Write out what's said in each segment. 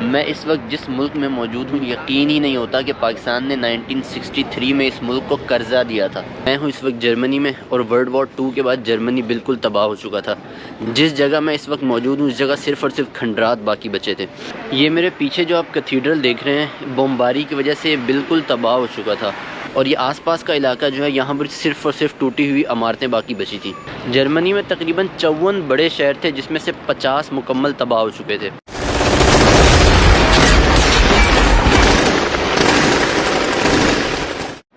میں اس وقت جس ملک میں موجود ہوں یقین ہی نہیں ہوتا کہ پاکستان نے 1963 میں اس ملک کو قرضہ دیا تھا۔ میں ہوں اس وقت جرمنی میں، اور ورلڈ وار 2 کے بعد جرمنی بالکل تباہ ہو چکا تھا۔ جس جگہ میں اس وقت موجود ہوں اس جگہ صرف اور صرف کھنڈرات باقی بچے تھے۔ یہ میرے پیچھے جو آپ کیتھیڈرل دیکھ رہے ہیں، بمباری کی وجہ سے بالکل تباہ ہو چکا تھا، اور یہ آس پاس کا علاقہ جو ہے یہاں پر صرف اور صرف ٹوٹی ہوئی عمارتیں باقی بچی تھیں۔ جرمنی میں تقریباً 54 بڑے شہر تھے جس میں سے 50 مکمل تباہ ہو چکے تھے۔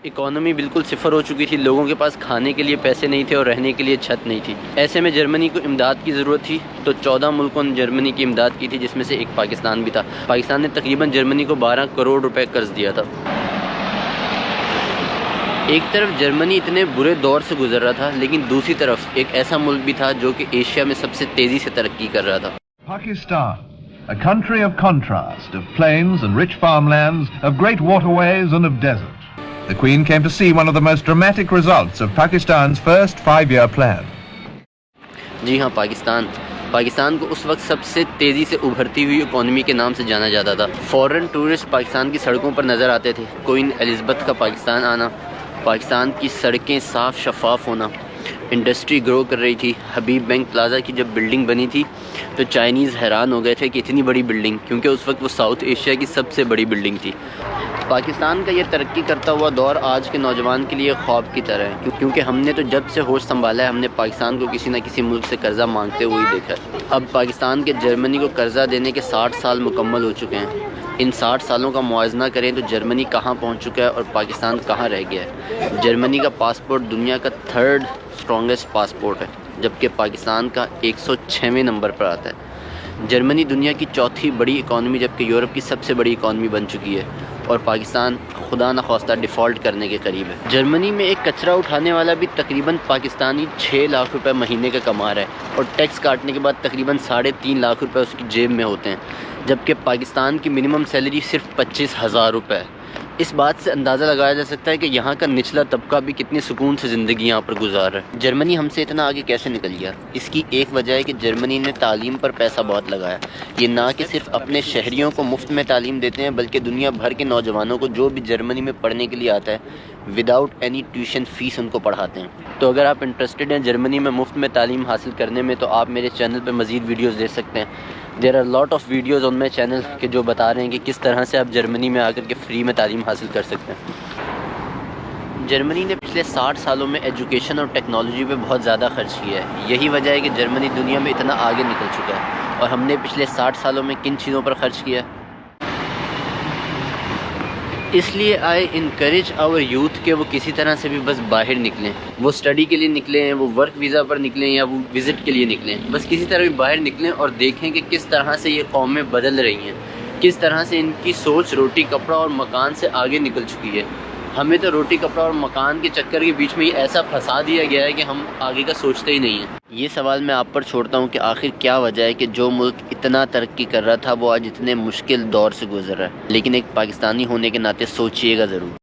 اکانومی بالکل صفر ہو چکی تھی، لوگوں کے پاس کھانے کے لیے پیسے نہیں تھے اور رہنے کے لیے چھت نہیں تھی۔ ایسے میں جرمنی کو امداد کی ضرورت تھی، تو 14 ملکوں نے جرمنی کی امداد کی تھی، جس میں سے ایک پاکستان بھی تھا۔ پاکستان نے تقریباً جرمنی کو 12 کروڑ روپے قرض دیا تھا۔ ایک طرف جرمنی اتنے برے دور سے گزر رہا تھا، لیکن دوسری طرف ایک ایسا ملک بھی تھا جو کہ ایشیا میں سب سے تیزی سے ترقی کر رہا تھا۔ Pakistan, a country of contrast, of plains and rich farmlands, of great waterways and of desert. The Queen came to see one of the most dramatic results of Pakistan's first 5-year plan. جی ہاں، پاکستان کو اس وقت سب سے تیزی سے ابھرتی ہوئی economy کے نام سے جانا جاتا تھا۔ فورن ٹورسٹ پاکستان کی سڑکوں پر نظر آتے تھے۔ کوئین الزبتھ کا پاکستان آنا، پاکستان کی سڑکیں صاف شفاف ہونا، انڈسٹری گرو کر رہی تھی۔ حبیب بینک پلازا کی جب بلڈنگ بنی تھی تو چائنیز حیران ہو گئے تھے کہ اتنی بڑی بلڈنگ، کیونکہ اس وقت وہ ساؤتھ ایشیا کی سب سے بڑی بلڈنگ تھی۔ پاکستان کا یہ ترقی کرتا ہوا دور آج کے نوجوان کے لیے خواب کی طرح ہے، کیونکہ ہم نے تو جب سے ہوش سنبھالا ہے ہم نے پاکستان کو کسی نہ کسی ملک سے قرضہ مانگتے ہوئے دیکھا ہے۔ اب پاکستان کے جرمنی کو قرضہ دینے کے 60 سال مکمل ہو چکے ہیں۔ ان 60 سالوں کا موازنہ کریں تو جرمنی کہاں پہنچ چکا ہے اور پاکستان کہاں رہ گیا ہے۔ جرمنی کا پاسپورٹ دنیا کا 3rd اسٹرانگسٹ پاسپورٹ ہے، جبکہ پاکستان کا 106ویں نمبر پر آتا ہے۔ جرمنی دنیا کی 4تھی بڑی اکانومی جبکہ یورپ کی سب سے بڑی اکانومی بن چکی ہے، اور پاکستان خدا نخواستہ ڈیفالٹ کرنے کے قریب ہے۔ جرمنی میں ایک کچرا اٹھانے والا بھی تقریباً پاکستانی 6 لاکھ روپے مہینے کا کما رہا ہے، اور ٹیکس کاٹنے کے بعد تقریباً 3.5 لاکھ روپے اس کی جیب میں ہوتے ہیں، جبکہ پاکستان کی منیمم سیلری صرف 25,000 روپے ہے۔ اس بات سے اندازہ لگایا جا سکتا ہے کہ یہاں کا نچلا طبقہ بھی کتنی سکون سے زندگی یہاں پر گزار رہا ہے۔ جرمنی ہم سے اتنا آگے کیسے نکل گیا؟ اس کی ایک وجہ ہے کہ جرمنی نے تعلیم پر پیسہ بہت لگایا۔ یہ نہ کہ صرف اپنے شہریوں کو مفت میں تعلیم دیتے ہیں، بلکہ دنیا بھر کے نوجوانوں کو جو بھی جرمنی میں پڑھنے کے لیے آتا ہے without any tuition face in کو پڑھاتے ہیں۔ تو اگر آپ انٹرسٹڈ ہیں جرمنی میں مفت میں تعلیم حاصل کرنے میں، تو آپ میرے چینل پہ مزید ویڈیوز دیکھ سکتے ہیں۔ There are lot of videos on my channel کہ جو بتا رہے ہیں کہ کس طرح سے آپ جرمنی میں آ کر کے فری میں تعلیم حاصل کر سکتے ہیں۔ جرمنی نے پچھلے 60 سالوں میں ایجوکیشن اور ٹیکنالوجی پہ بہت زیادہ خرچ کیا ہے۔ یہی وجہ ہے کہ جرمنی دنیا میں اتنا آگے نکل چکا ہے۔ اور ہم نے پچھلے 60 سالوں میں کن چیزوں پر خرچ کیا ہے؟ اس لیے آئی انکریج آور یوتھ کہ وہ کسی طرح سے بھی بس باہر نکلیں، وہ اسٹڈی کے لیے نکلیں، وہ ورک ویزا پر نکلیں، یا وہ وزٹ کے لیے نکلیں، بس کسی طرح بھی باہر نکلیں اور دیکھیں کہ کس طرح سے یہ قومیں بدل رہی ہیں، کس طرح سے ان کی سوچ روٹی کپڑا اور مکان سے آگے نکل چکی ہے۔ ہمیں تو روٹی کپڑا اور مکان کے چکر کے بیچ میں یہ ایسا پھنسا دیا گیا ہے کہ ہم آگے کا سوچتے ہی نہیں ہیں۔ یہ سوال میں آپ پر چھوڑتا ہوں کہ آخر کیا وجہ ہے کہ جو ملک اتنا ترقی کر رہا تھا وہ آج اتنے مشکل دور سے گزر رہا ہے، لیکن ایک پاکستانی ہونے کے ناطے سوچئے گا ضرور۔